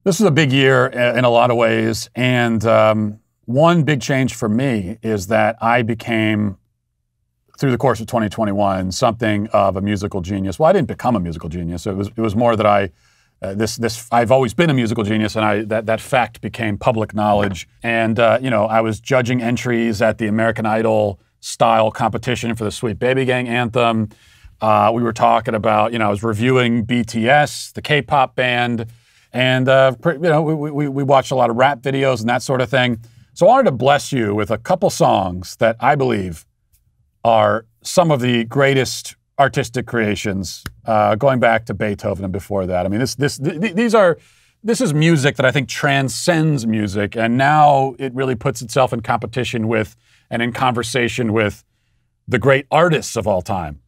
This is a big year in a lot of ways, and one big change for me is that I became, through the course of 2021, something of a musical genius. Well, I didn't become a musical genius. It was more that I've always been a musical genius, and that fact became public knowledge. And I was judging entries at the American Idol style competition for the Sweet Baby Gang anthem. We were talking about, I was reviewing BTS, the K-pop band. And, we watched a lot of rap videos and that sort of thing. So I wanted to bless you with a couple songs that I believe are some of the greatest artistic creations, going back to Beethoven and before that. I mean, this is music that I think transcends music, and now it really puts itself in competition with and in conversation with the great artists of all time.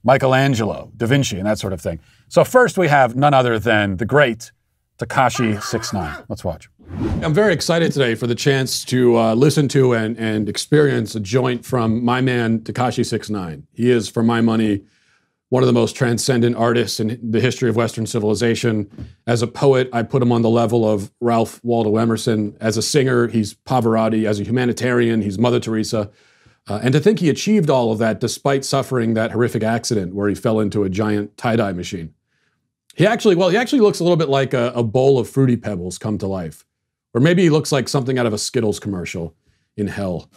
Michelangelo, Da Vinci, and that sort of thing. So first we have none other than the great Tekashi69. Let's watch. I'm very excited today for the chance to listen to and experience a joint from my man, Tekashi69. He is, for my money, one of the most transcendent artists in the history of Western civilization. As a poet, I put him on the level of Ralph Waldo Emerson. As a singer, he's Pavarotti. As a humanitarian, he's Mother Teresa. And to think he achieved all of that despite suffering that horrific accident where he fell into a giant tie-dye machine. He actually looks a little bit like a bowl of Fruity Pebbles come to life. Or maybe he looks like something out of a Skittles commercial in hell.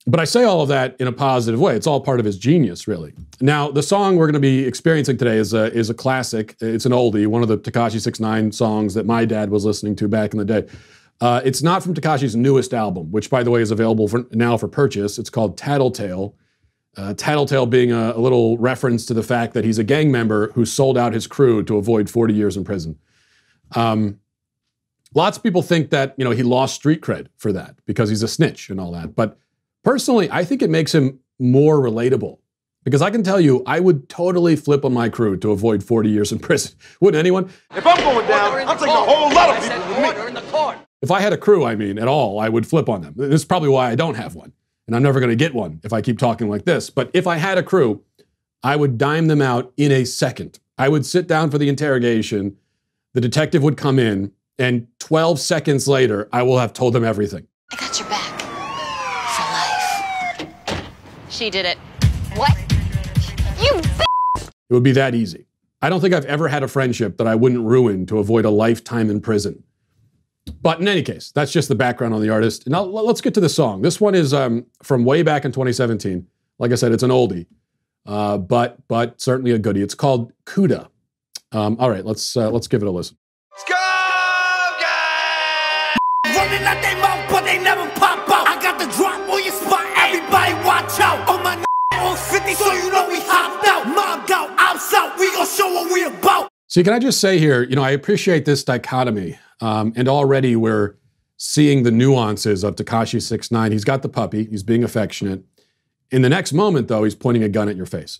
But I say all of that in a positive way. It's all part of his genius, really. Now, the song we're going to be experiencing today is a classic. It's an oldie, one of the Tekashi69 songs that my dad was listening to back in the day. It's not from Tekashi's newest album, which, by the way, is available now for purchase. It's called Tattletale. Tattletale being a little reference to the fact that he's a gang member who sold out his crew to avoid 40 years in prison. Lots of people think that, he lost street cred for that because he's a snitch and all that. But personally, I think it makes him more relatable. Because I can tell you, I would totally flip on my crew to avoid 40 years in prison. Wouldn't anyone? If I'm going down, I'm taking a whole lot of people with me. If I had a crew, at all, I would flip on them. This is probably why I don't have one. And I'm never going to get one if I keep talking like this. But if I had a crew, I would dime them out in a second. I would sit down for the interrogation. The detective would come in. And 12 seconds later, I will have told them everything. I got your back. For life. She did it. What? You It would be that easy. I don't think I've ever had a friendship that I wouldn't ruin to avoid a lifetime in prison. But in any case, that's just the background on the artist. Now let's get to the song. This one is from way back in 2017. Like I said, it's an oldie, but certainly a goodie. It's called Kuda. All right, let's give it a listen. Let's go, guys! Running out they mouth, but they never pop out. I got the drop on your spot. Everybody watch out. On my on 50, so you know we hopped out. Mobbed out, outside. We gon' show what we about. See, can I just say here, I appreciate this dichotomy. And already we're seeing the nuances of Tekashi69. He's got the puppy. He's being affectionate. In the next moment, though, he's pointing a gun at your face.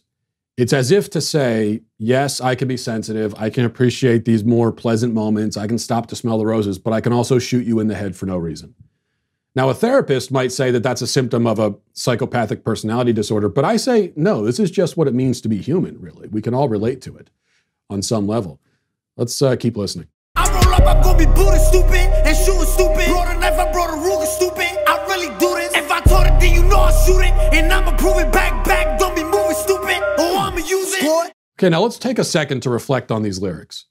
It's as if to say, yes, I can be sensitive. I can appreciate these more pleasant moments. I can stop to smell the roses, but I can also shoot you in the head for no reason. Now, a therapist might say that that's a symptom of a psychopathic personality disorder, but I say, no, this is just what it means to be human, really. We can all relate to it on some level. Let's keep listening. I roll up, I'm gonna be booty stupid and shooting stupid. Brought a knife, I brought a Ruger stupid. I really do this. If I taught it, then you know I shoot it. And I'ma prove it back. Don't be moving stupid, or I'ma use it. Okay, now let's take a second to reflect on these lyrics.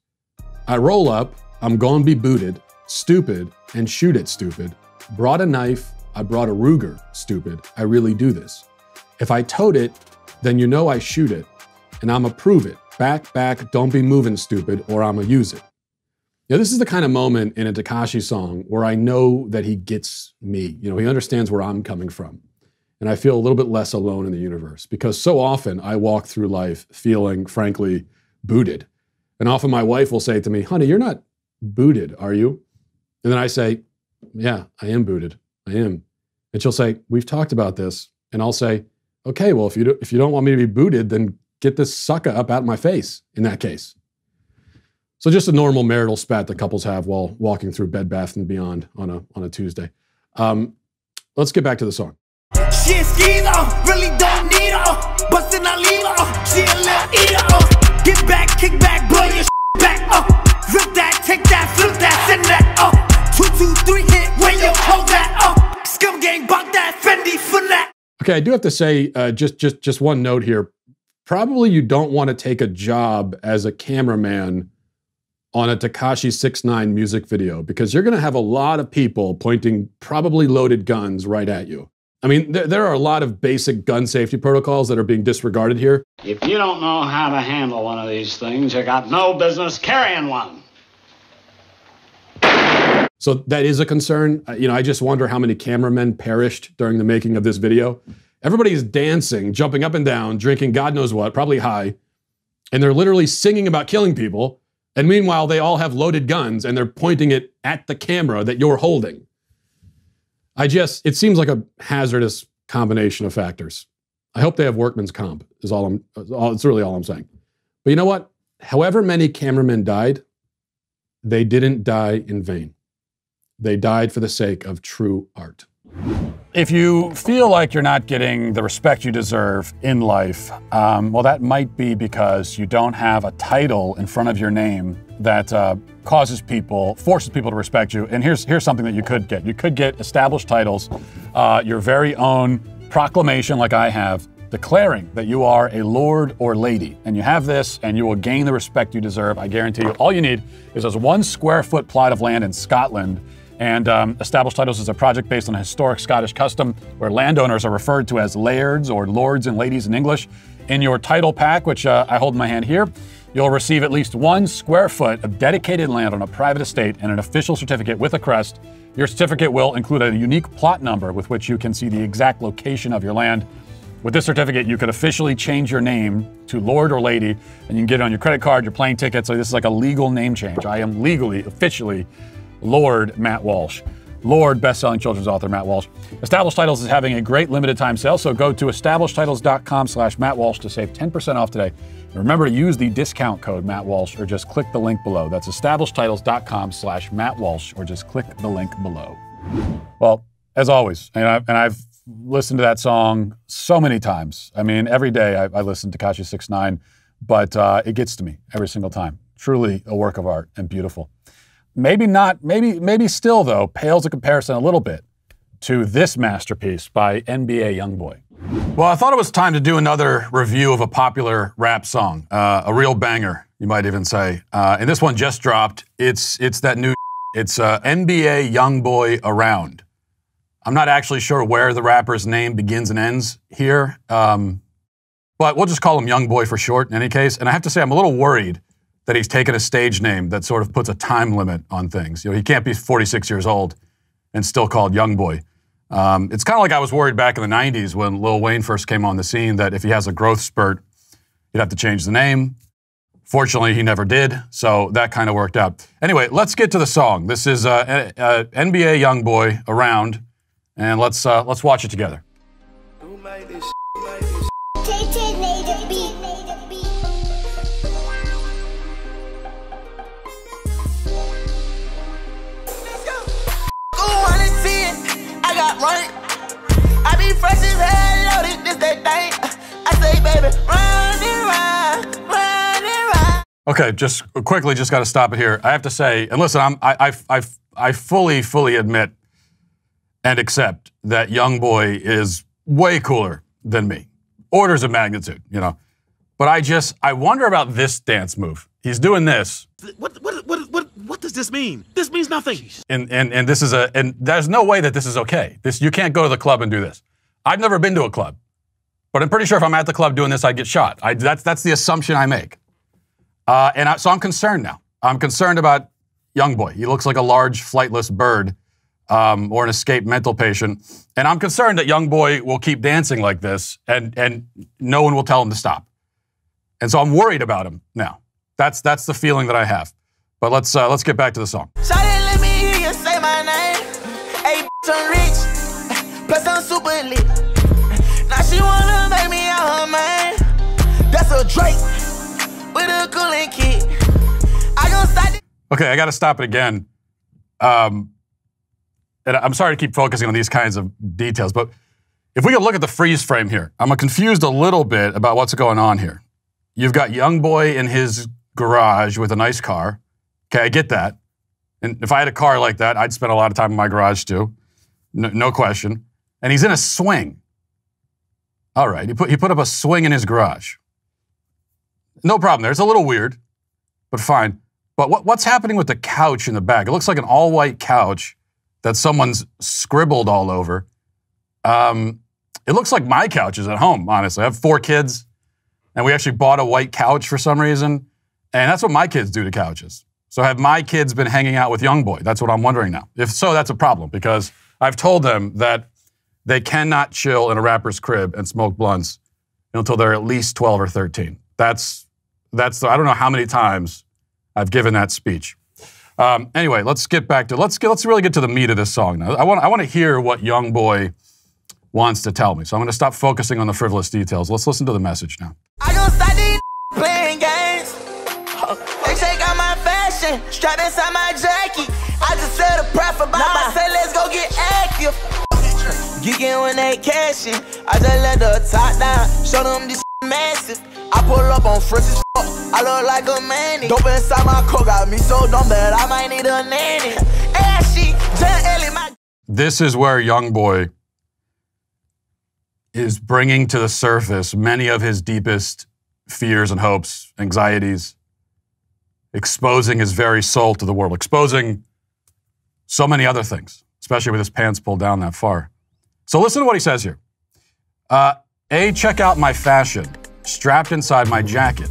I roll up, I'm gonna be booted, stupid, and shoot it, stupid. Brought a knife, I brought a Ruger, stupid. I really do this. If I tote it, then you know I shoot it. And I'ma prove it. Back, don't be moving, stupid, or I'ma use it. Now, this is the kind of moment in a Tekashi song where I know that he gets me. He understands where I'm coming from. And I feel a little bit less alone in the universe because so often I walk through life feeling, frankly, booted. And often my wife will say to me, honey, you're not booted, are you? And then I say, yeah, I am booted. I am. And she'll say, we've talked about this. And I'll say, okay, well, if you don't want me to be booted, then get this sucker up out of my face in that case. So just a normal marital spat that couples have while walking through Bed Bath & Beyond on a Tuesday. Let's get back to the song. She a skeezer, really don't need her. Bustin' I leave her, she a little eater. Get back, kick back, blow your back. Rip that Okay, I do have to say, just one note here. Probably you don't want to take a job as a cameraman on a Tekashi69 music video because you're going to have a lot of people pointing probably loaded guns right at you. I mean, there are a lot of basic gun safety protocols that are being disregarded here. If you don't know how to handle one of these things, you got no business carrying one. So that is a concern. I just wonder how many cameramen perished during the making of this video. Everybody's dancing, jumping up and down, drinking God knows what, probably high, and they're literally singing about killing people. And meanwhile, they all have loaded guns and they're pointing it at the camera that you're holding. It seems like a hazardous combination of factors. I hope they have workman's comp, it's really all I'm saying. But you know what? However many cameramen died, they didn't die in vain. They died for the sake of true art. If you feel like you're not getting the respect you deserve in life, well, that might be because you don't have a title in front of your name that forces people to respect you. And here's something that you could get. You could get established titles, your very own proclamation like I have, declaring that you are a lord or lady. And you have this, and you will gain the respect you deserve. I guarantee you. All you need is this 1 square foot plot of land in Scotland. And established titles is a project based on a historic Scottish custom where landowners are referred to as lairds or lords and ladies in English. In your title pack, which I hold in my hand here, you'll receive at least 1 square foot of dedicated land on a private estate and an official certificate with a crest. Your certificate will include a unique plot number with which you can see the exact location of your land. With this certificate, you could officially change your name to Lord or Lady, and you can get it on your credit card, your plane ticket. So this is like a legal name change. I am legally, officially, Lord Matt Walsh. Lord best-selling children's author Matt Walsh. Established Titles is having a great limited time sale, so go to establishedtitles.com/Matt Walsh to save 10% off today. And remember to use the discount code Matt Walsh or just click the link below. That's establishedtitles.com/Matt Walsh or just click the link below. Well, as always, and I've listened to that song so many times. I mean, every day I listen to Tekashi69, but it gets to me every single time. Truly a work of art and beautiful. Maybe not, maybe still though, pales in comparison a little bit to this masterpiece by NBA Youngboy. Well, I thought it was time to do another review of a popular rap song, a real banger, you might even say. And this one just dropped. It's that new, it's NBA Youngboy Around. I'm not actually sure where the rapper's name begins and ends here, but we'll just call him Youngboy for short in any case. And I have to say, I'm a little worried that he's taken a stage name that sort of puts a time limit on things. You know, he can't be 46 years old and still called Youngboy. It's kind of like I was worried back in the 90s when Lil Wayne first came on the scene that if he has a growth spurt, he'd have to change the name. Fortunately, he never did, so that kind of worked out. Anyway, let's get to the song. This is NBA Youngboy Around, and let's watch it together. Who made this? Run. I be fresh as hell, loaded, this that thing. I say, baby, run. Okay, just quickly, just got to stop it here. I have to say, and listen, I fully admit and accept that Youngboy is way cooler than me, orders of magnitude, you know. But I wonder about this dance move. He's doing this. What does this mean? This means nothing. And this is and there's no way that this is okay. You can't go to the club and do this. I've never been to a club, but I'm pretty sure if I'm at the club doing this, I'd get shot. That's the assumption I make. So I'm concerned now. I'm concerned about Youngboy. He looks like a large flightless bird or an escaped mental patient. And I'm concerned that Youngboy will keep dancing like this and no one will tell him to stop. And so I'm worried about him now. That's the feeling that I have. But let's get back to the song. Shawty, let me hear you say my name. Hey, I'm rich, plus I'm super lit. Now she wanna make me out her man. That's a Drake with a cooling kid. I gon' start it. Okay, I got to stop it again. And I'm sorry to keep focusing on these kinds of details, but if we could look at the freeze frame here, I'm confused a little bit about what's going on here. You've got Youngboy in his garage with a nice car. Okay, I get that. And if I had a car like that, I'd spend a lot of time in my garage too. No question. And he's in a swing. All right, he put up a swing in his garage. No problem there. It's a little weird, but fine. But what's happening with the couch in the back? It looks like an all-white couch that someone's scribbled all over. It looks like my couch is at home, honestly. I have 4 kids, and we actually bought a white couch for some reason, and that's what my kids do to couches. So have my kids been hanging out with Youngboy? That's what I'm wondering now. If so, that's a problem, because I've told them that they cannot chill in a rapper's crib and smoke blunts until they're at least 12 or 13. I don't know how many times I've given that speech. Anyway, let's get back to let's really get to the meat of this song now. I want to hear what Youngboy wants to tell me. So I'm going to stop focusing on the frivolous details. Let's listen to the message now. I gon' start these playing games. They check out my fashion, strap inside my jacket. I just said a prayer for Bob. I said let's go get active. Geeking when they cashing. I just let the top down, show them this massive. I pull up on fresh as fuck, I look like a manny. Dope inside my coat got me so dumb that I might need a nanny. Ashy, Jen Ellie, my... This is where Youngboy is bringing to the surface many of his deepest fears and hopes, anxieties, exposing his very soul to the world, exposing so many other things, especially with his pants pulled down that far. So listen to what he says here. Check out my fashion, strapped inside my jacket.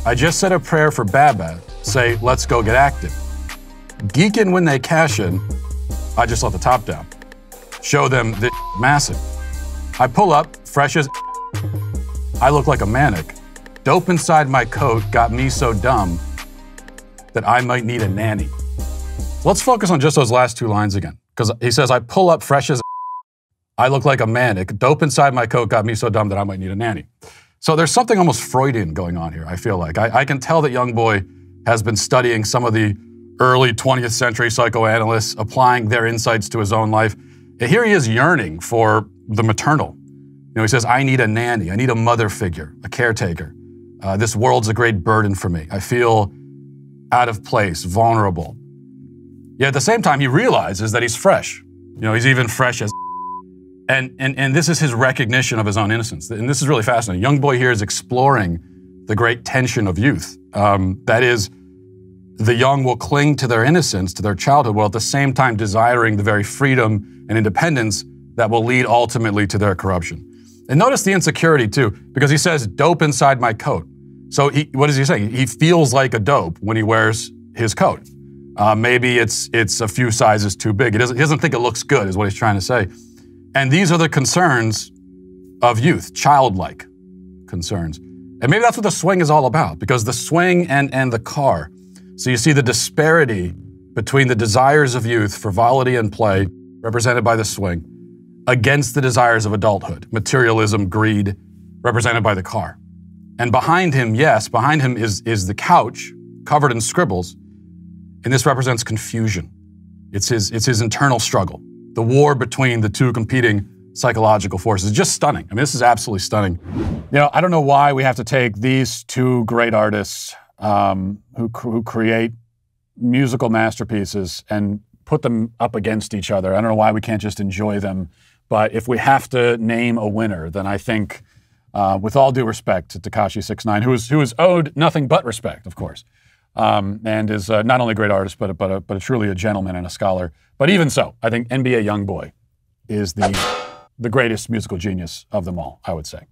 I just said a prayer for Baba, say, let's go get active. Geekin' when they cash in, I just let the top down. Show them this massive. I pull up, fresh as I look like a manic. Dope inside my coat got me so dumb that I might need a nanny. Let's focus on just those last 2 lines again. Because he says, I pull up fresh as I look like a manic. Dope inside my coat got me so dumb that I might need a nanny. So there's something almost Freudian going on here, I feel like. I can tell that Youngboy has been studying some of the early 20th century psychoanalysts, applying their insights to his own life. And here he is yearning for the maternal. You know, he says, I need a nanny. I need a mother figure, a caretaker. This world's a great burden for me. I feel out of place, vulnerable. Yet at the same time, he realizes that he's fresh. You know, he's even fresh as and this is his recognition of his own innocence. And this is really fascinating. Youngboy here is exploring the great tension of youth. That is, the young will cling to their innocence, to their childhood, while at the same time desiring the very freedom and independence that will lead ultimately to their corruption. And notice the insecurity too, because he says, dope inside my coat. So what is he saying? He feels like a dope when he wears his coat. Maybe it's a few sizes too big. He doesn't think it looks good, is what he's trying to say. And these are the concerns of youth, childlike concerns. And maybe that's what the swing is all about, because the swing and the car. So you see the disparity between the desires of youth, frivolity and play, represented by the swing, against the desires of adulthood, materialism, greed, represented by the car. And behind him, yes, behind him is the couch covered in scribbles, and this represents confusion. It's his internal struggle. The war between the 2 competing psychological forces is just stunning. I mean, this is absolutely stunning. You know, I don't know why we have to take these 2 great artists who create musical masterpieces and put them up against each other. I don't know why we can't just enjoy them. But if we have to name a winner, then I think, with all due respect to Tekashi69, who is owed nothing but respect, of course, and is not only a great artist, but truly a gentleman and a scholar. But even so, I think NBA Youngboy is the greatest musical genius of them all, I would say.